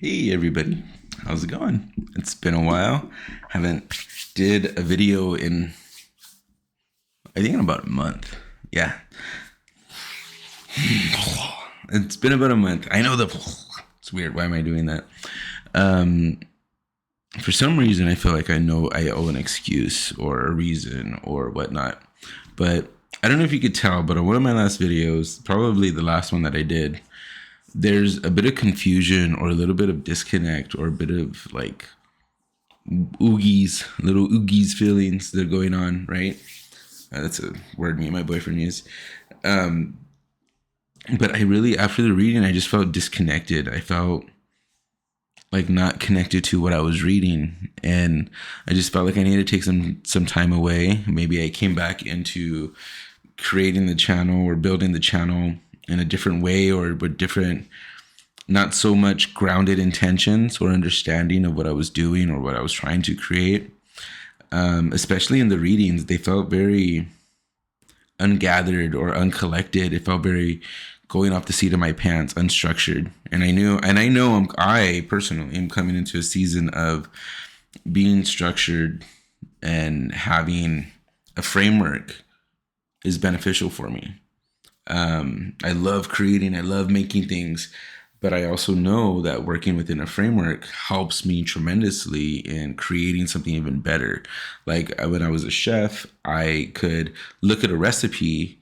Hey everybody, how's it going? It's been a while. Haven't did a video in I think in about a month. Yeah. It's been about a month. I know it's weird. Why am I doing that? Um for some reason I feel like I know I owe an excuse or a reason or whatnot. But I don't know if you could tell, but on one of my last videos, probably the last one that I did, there's a bit of confusion or a little bit of disconnect or a bit of like little oogies feelings that are going on, right? That's a word me and my boyfriend use. Um, but I really, after the reading, I just felt disconnected. I felt like not connected to what I was reading. And I just felt like I needed to take some time away. Maybe I came back into creating the channel or building the channel in a different way or with different, not so much grounded intentions or understanding of what I was doing or what I was trying to create. Especially in the readings, they felt very ungathered or uncollected. It felt very going off the seat of my pants, unstructured. And I know I personally am coming into a season of being structured and having a framework is beneficial for me. I love creating, I love making things, but I also know that working within a framework helps me tremendously in creating something even better. Like when I was a chef, I could look at a recipe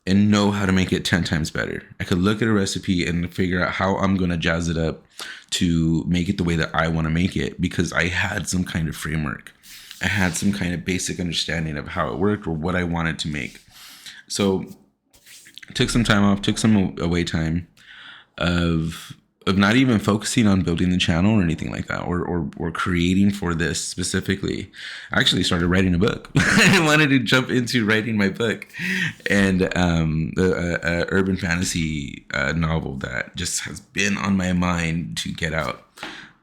and know how to make it 10 times better. I could look at a recipe and figure out how I'm going to jazz it up to make it the way that I want to make it because I had some kind of framework. I had some kind of basic understanding of how it worked or what I wanted to make. So took some time off, took some away time of not even focusing on building the channel or anything like that or creating for this specifically. I actually started writing a book. I wanted to jump into writing my book and a urban fantasy novel that just has been on my mind to get out.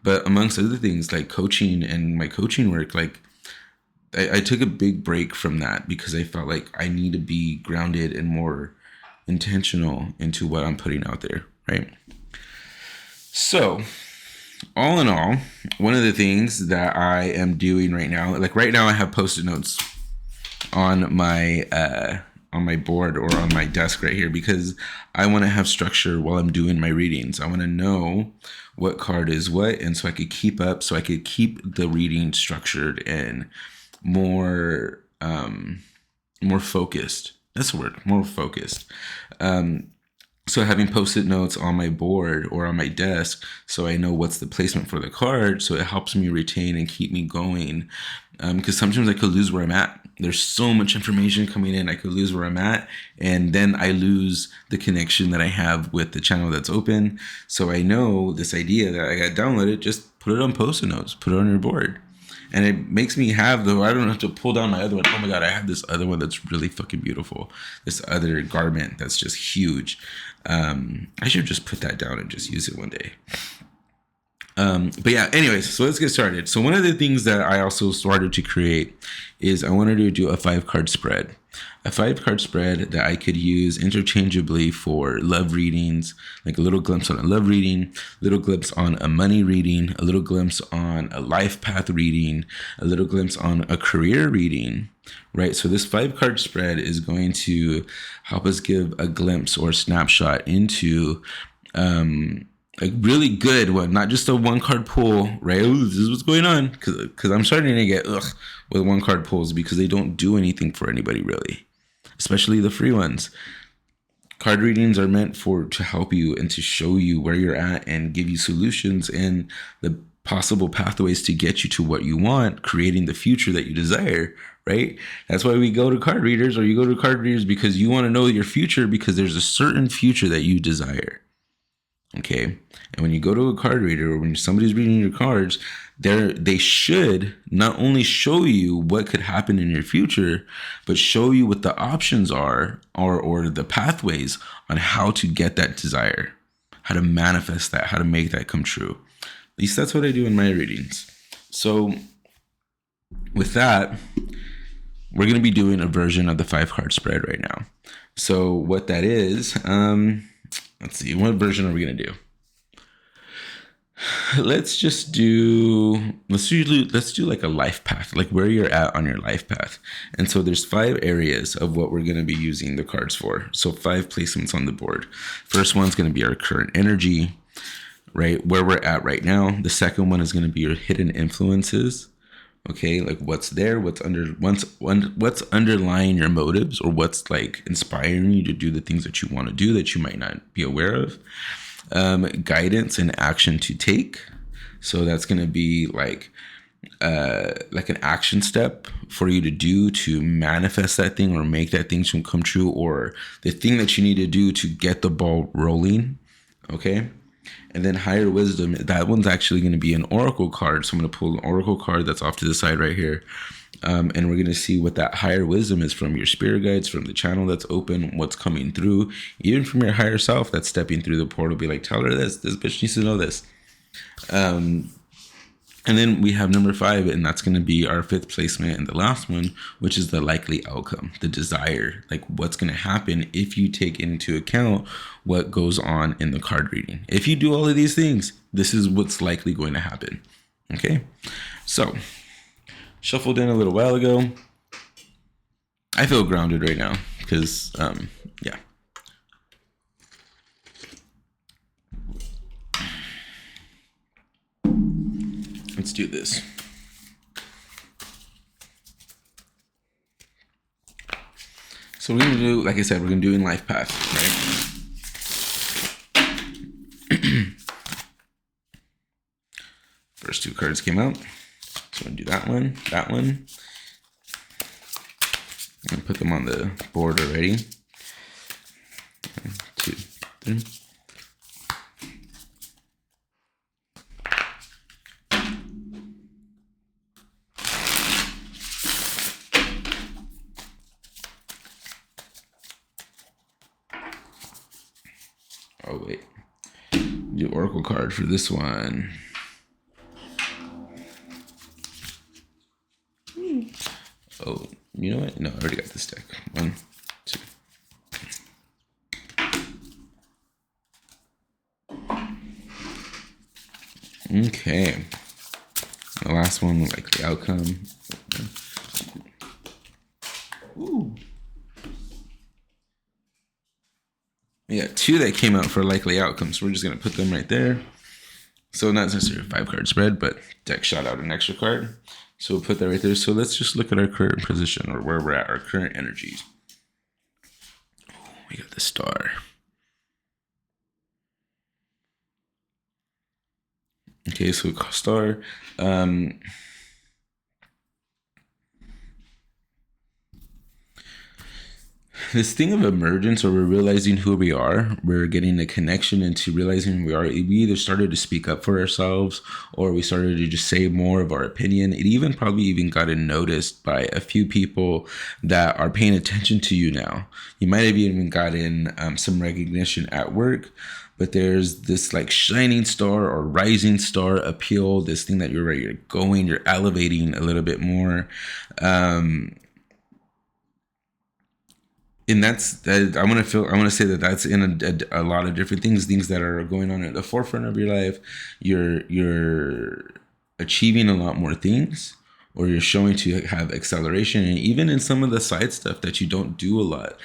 But amongst other things like coaching and my coaching work, like I took a big break from that because I felt like I need to be grounded and more intentional into what I'm putting out there, right? So, all in all, one of the things that I am doing right now, like right now I have post-it notes on my board or on my desk right here because I want to have structure while I'm doing my readings. I want to know what card is what, and so I could keep up, so I could keep the reading structured and more focused. That's the word, more focused. So having post-it notes on my board or on my desk so I know what's the placement for the card, so it helps me retain and keep me going. Because sometimes I could lose where I'm at. There's so much information coming in, I could lose where I'm at, and then I lose the connection that I have with the channel that's open. So I know this idea that I got downloaded, just put it on post-it notes, put it on your board. And it makes me I don't have to pull down my other one. Oh my God, I have this other one that's really fucking beautiful. This other garment that's just huge. I should just put that down and just use it one day. But yeah, anyways, so let's get started. So one of the things that I also started to create is I wanted to do a 5-card spread. A 5-card spread that I could use interchangeably for love readings, like a little glimpse on a love reading, little glimpse on a money reading, a little glimpse on a life path reading, a little glimpse on a career reading, right? So this 5-card spread is going to help us give a glimpse or snapshot into a really good one, not just a 1-card pull, right? Ooh, this is what's going on. Because I'm starting to get with 1-card pulls because they don't do anything for anybody really, especially the free ones. Card readings are meant to help you and to show you where you're at and give you solutions and the possible pathways to get you to what you want, creating the future that you desire, right? That's why we go to card readers, or you go to card readers because you want to know your future because there's a certain future that you desire. Okay. And when you go to a card reader or when somebody's reading your cards, they should not only show you what could happen in your future, but show you what the options are or the pathways on how to get that desire, how to manifest that, how to make that come true. At least that's what I do in my readings. So with that, we're going to be doing a version of the 5-card spread right now. So what that is, let's see, what version are we going to do? Let's do like a life path, like where you're at on your life path. And so there's 5 areas of what we're going to be using the cards for. So 5 placements on the board. First one's going to be our current energy, right? Where we're at right now. The second one is going to be your hidden influences. Okay, like what's there, what's underlying your motives, or what's like inspiring you to do the things that you want to do that you might not be aware of. Guidance and action to take. So that's going to be like an action step for you to do to manifest that thing or make that thing to come true, or the thing that you need to do to get the ball rolling. Okay. And then higher wisdom, that one's actually going to be an oracle card. So I'm going to pull an oracle card that's off to the side right here. And we're going to see what that higher wisdom is from your spirit guides, from the channel that's open, what's coming through, even from your higher self that's stepping through the portal. Be like, tell her this bitch needs to know this. And then we have number 5, and that's going to be our 5th placement and the last one, which is the likely outcome, the desire, like what's going to happen if you take into account what goes on in the card reading. If you do all of these things, this is what's likely going to happen. Okay, so shuffled in a little while ago. I feel grounded right now because, yeah. Let's do this. So we're going to do, like I said, we're going to do in life path, right? First 2 cards came out. So I'm going to do that one, that one. I'm going to put them on the board already. 1, 2, 3. Oh, wait. Do oracle card for this one. Oh, you know what? No, I already got this deck. 1, 2. Okay. The last one, like the outcome. Ooh. Yeah, 2 that came out for likely outcomes. So we're just going to put them right there. So not necessarily a 5-card spread, but deck shot out an extra card. So we'll put that right there. So let's just look at our current position, or where we're at, our current energy. Oh, we got the star. Okay, so star. This thing of emergence, or we're realizing who we are, we're getting a connection into realizing who we are. We either started to speak up for ourselves, or we started to just say more of our opinion. It even probably gotten noticed by a few people that are paying attention to you now. You might have even gotten some recognition at work, but there's this like shining star or rising star appeal, this thing that you're going, you're elevating a little bit more. And that's that. I want to say that that's in a lot of different things that are going on at the forefront of your life. You're achieving a lot more things, or you're showing to have acceleration, and even in some of the side stuff that you don't do a lot,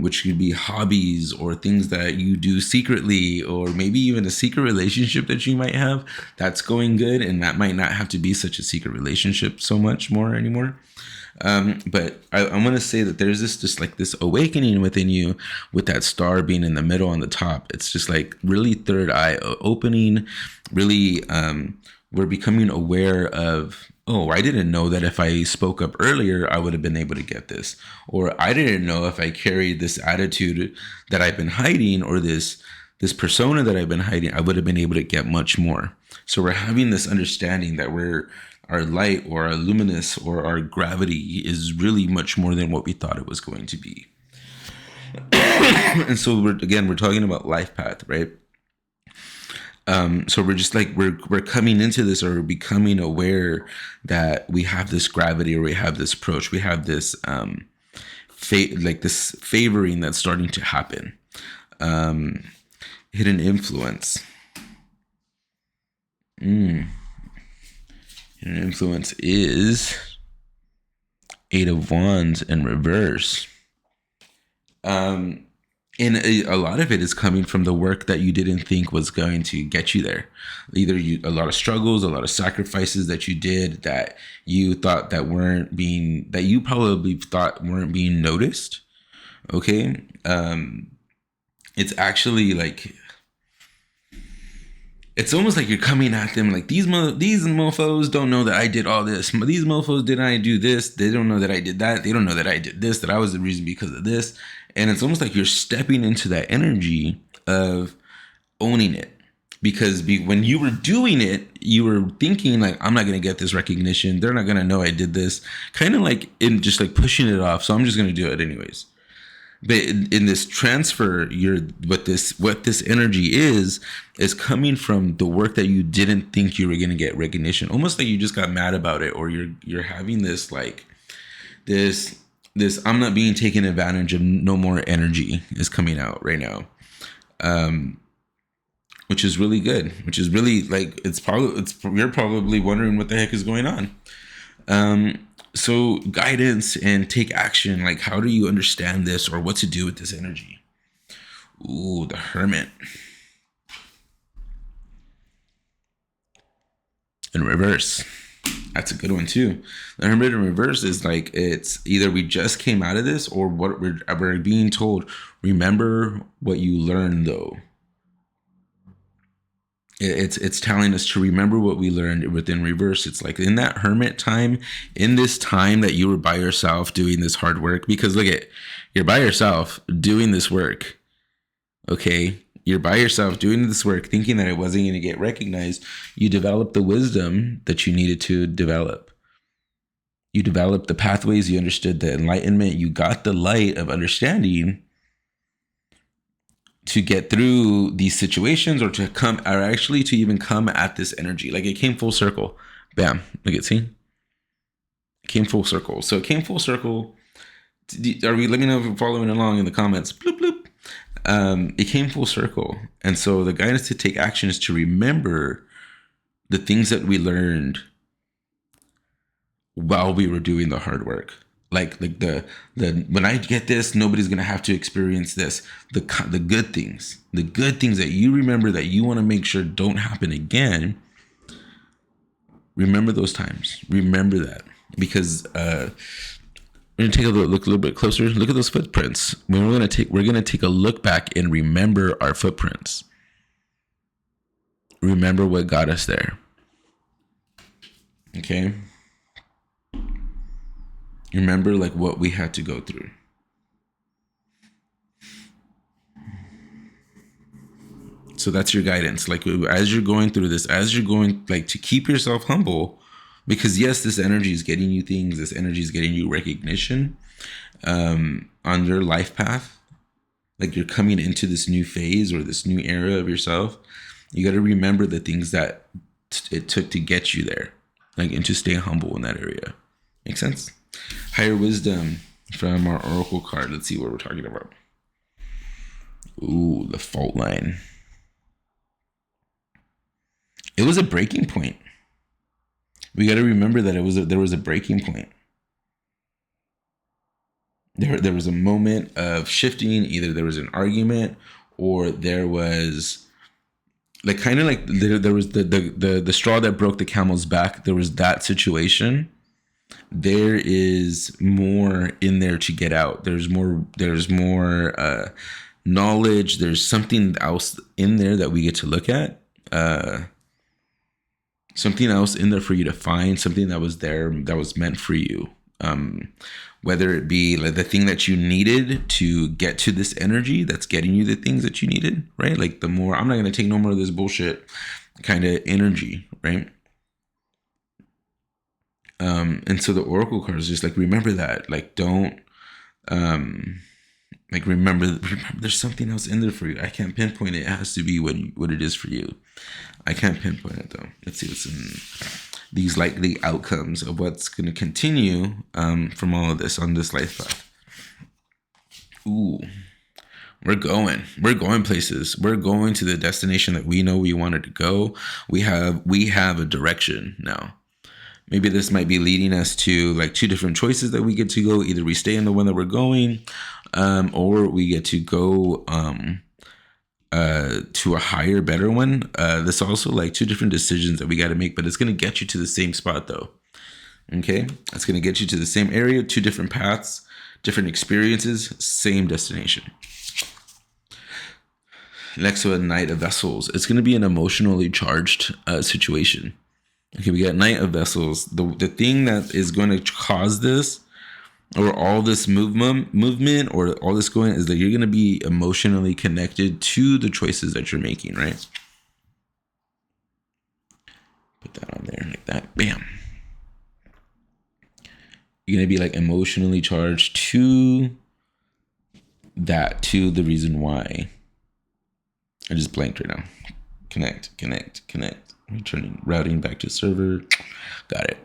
which could be hobbies or things that you do secretly, or maybe even a secret relationship that you might have that's going good, and that might not have to be such a secret relationship so much more anymore. But I want to say that there's this awakening within you, with that star being in the middle on the top. It's just like really third eye opening. Really, we're becoming aware of, oh, I didn't know that if I spoke up earlier, I would have been able to get this. Or I didn't know if I carried this attitude that I've been hiding, or this persona that I've been hiding, I would have been able to get much more. So we're having this understanding that our light, or our luminous, or our gravity is really much more than what we thought it was going to be. And so we're talking about life path, right? So we're just like, we're coming into this, or becoming aware that we have this gravity, or we have this approach, we have this this favoring that's starting to happen. Hidden influence. Your influence is Eight of Wands in reverse. And a lot of it is coming from the work that you didn't think was going to get you there. Either a lot of struggles, a lot of sacrifices that you did that you thought that you probably thought weren't being noticed. Okay. It's actually like, it's almost like you're coming at them like, these mofos don't know that I did all this. These mofos did I do this. They don't know that I did that. They don't know that I did this, that I was the reason because of this. And it's almost like you're stepping into that energy of owning it. Because when you were doing it, you were thinking like, I'm not going to get this recognition. They're not going to know I did this. Kind of like in just like pushing it off. So I'm just going to do it anyways. But in this transfer, what this energy is coming from the work that you didn't think you were going to get recognition. Almost like you just got mad about it, or you're having this like this I'm not being taken advantage of no more energy is coming out right now. Which is really good, which is really like, you're probably wondering what the heck is going on. So guidance and take action. Like, how do you understand this, or what to do with this energy? Ooh, the Hermit in reverse. That's a good one too. The Hermit in reverse is like, it's either we just came out of this, or what we're being told. Remember what you learned, though. It's telling us to remember what we learned within reverse. It's like in that hermit time, in this time that you were by yourself doing this hard work, because you're by yourself doing this work. Okay. You're by yourself doing this work, thinking that it wasn't going to get recognized. You developed the wisdom that you needed to develop. You developed the pathways. You understood the enlightenment. You got the light of understanding to get through these situations, or to even come at this energy. Like, it came full circle. Bam. Look at, see? It came full circle. So it came full circle. Let me know if you're following along in the comments. Bloop, bloop. It came full circle. And so the guidance to take action is to remember the things that we learned while we were doing the hard work. Like the when I get this, nobody's gonna have to experience this. The good things that you remember, that you want to make sure don't happen again. Remember those times. Remember that, because we're gonna take a look a little bit closer. Look at those footprints. We're gonna take a look back and remember our footprints. Remember what got us there. Okay. Remember like what we had to go through. So that's your guidance. Like, as you're going through this, to keep yourself humble, because yes, this energy is getting you things. This energy is getting you recognition on your life path. Like, you're coming into this new phase or this new era of yourself. You got to remember the things that it took to get you there, like, and to stay humble in that area. Make sense? Higher wisdom from our oracle card. Let's see what we're talking about. Ooh, the fault line. It was a breaking point. We got to remember that there was a breaking point. There was a moment of shifting. Either there was an argument, or there was like kind of like there was the straw that broke the camel's back. There was that situation. There is more in there to get out. There's more knowledge. There's something else in there that we get to look at. Something else in there for you to find. Something that was there, that was meant for you. Whether it be like the thing that you needed to get to this energy that's getting you the things that you needed, right? Like, the more, I'm not going to take no more of this bullshit kind of energy, right? And so the oracle card is just like, remember that, like, don't, like, remember there's something else in there for you. I can't pinpoint it. It has to be what it is for you. I can't pinpoint it though. Let's see what's in these likely outcomes of what's going to continue from all of this on this life path. Ooh, We're going places. We're going to the destination that we know we wanted to go. We have a direction now. Maybe this might be leading us to like two different choices that we get to go. Either we stay in the one that we're going, or we get to go to a higher, better one. There's also like two different decisions that we got to make, but it's going to get you to the same spot though. Okay, it's going to get you to the same area, two different paths, different experiences, same destination. Next to a Knight of Vessels, it's going to be an emotionally charged situation. Okay, we got Knight of Vessels. The thing that is going to cause this, or all this movement, or all this going, is that you're going to be emotionally connected to the choices that you're making, right? Put that on there like that. Bam. You're going to be like emotionally charged to that, to the reason why. I just blanked right now. Connect. Returning, routing back to server. Got it.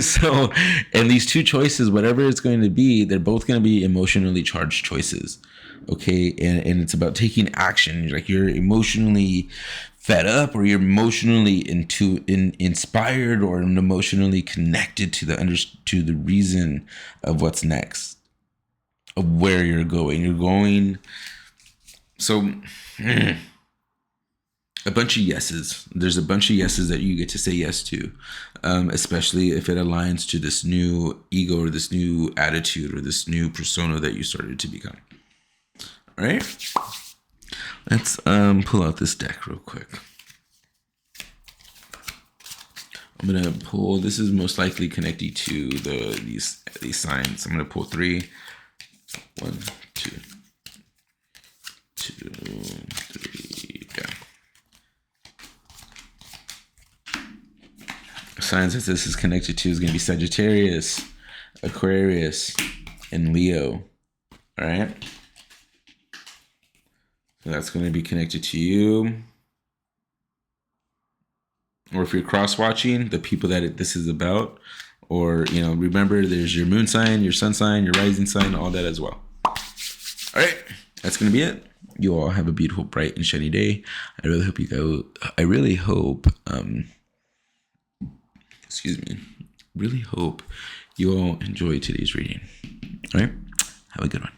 So, and these two choices, whatever it's going to be, they're both going to be emotionally charged choices. Okay. And it's about taking action. Like you're emotionally fed up, or you're emotionally inspired, or emotionally connected to the reason of what's next, of where you're going. You're going. So, a bunch of yeses. There's a bunch of yeses that you get to say yes to, especially if it aligns to this new ego, or this new attitude, or this new persona that you started to become. All right. Let's pull out this deck real quick. I'm gonna pull. This is most likely connected to these signs. I'm gonna pull 3. 1, 2, 3. Yeah. Signs that this is connected to is going to be Sagittarius, Aquarius, and Leo. All right. So that's going to be connected to you. Or if you're cross-watching, the people that this is about. Or, remember, there's your moon sign, your sun sign, your rising sign, all that as well. All right. That's going to be it. You all have a beautiful, bright, and shiny day. I really hope you all enjoyed today's reading. All right. Have a good one.